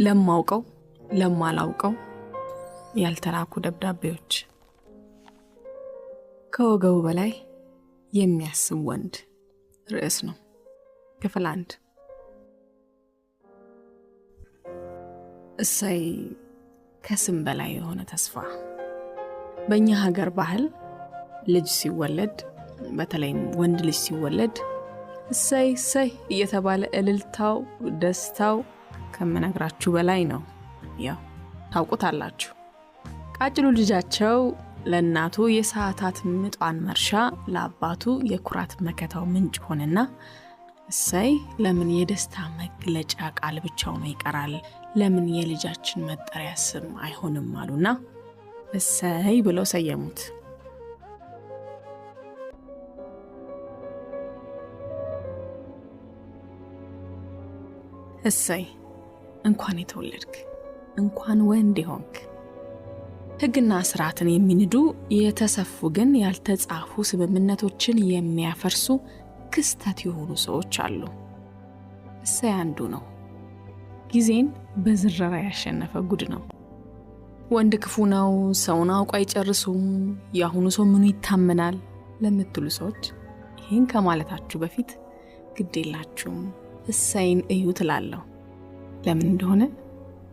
ለማውቀው ለማላውቀው ያልተላኩ ደብዳቤዎች ከወገቡ በላይ የሚያስብ ወንድ ርዕስ ነው። ክፍል 1። እሰይ ከስም በላይ የሆነ ተስፋ። በእኛ ሀገር ባህል ልጅ ሲወለድ በተለይም ወንድ ልጅ ሲወለድ እሰይ እሰይ እየተባለ እልልታው ደስታው ከመነግራችሁ በላይ ነው። ያው ታውቁታላችሁ። ቃጭሉ ልጃቸው ለእናቱ የሰዓታት ምጧን መርሻ ለአባቱ የኩራት መከታው ምንጭ ሆነና እሰይ ለምን የደስታ መግለጫ ቃል ብቻው ነው ይቀራል፣ ለምን የልጃችን መጠሪያ ስም አይሆንም አሉና እሰይ ብለው ሰየሙት። እሰይ እንኳን የተወለድክ፣ እንኳን ወንድ ሆንክ። ሕግና ስርዓትን የሚንዱ የተሰፉ ግን ያልተጻፉ ስምምነቶችን የሚያፈርሱ ክስተት የሆኑ ሰዎች አሉ። እሰይ አንዱ ነው። ጊዜን በዝረራ ያሸነፈ ጉድ ነው። ወንድ ክፉ ነው፣ ሰውን አውቆ አይጨርሱም፣ ያሁኑ ሰው ምኑ ይታመናል ለምትሉ ሰዎች ይህን ከማለታችሁ በፊት ግድ የላችሁም እሰይን እዩ ትላለሁ። ለምን እንደሆነ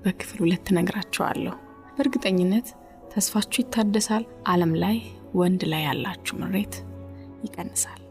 በክፍል 2 ነግራችኋለሁ። በእርግጠኝነት ተስፋችሁ ይታደሳል። ዓለም ላይ ወንድ ላይ ያላችሁ ምሬት ይቀንሳል።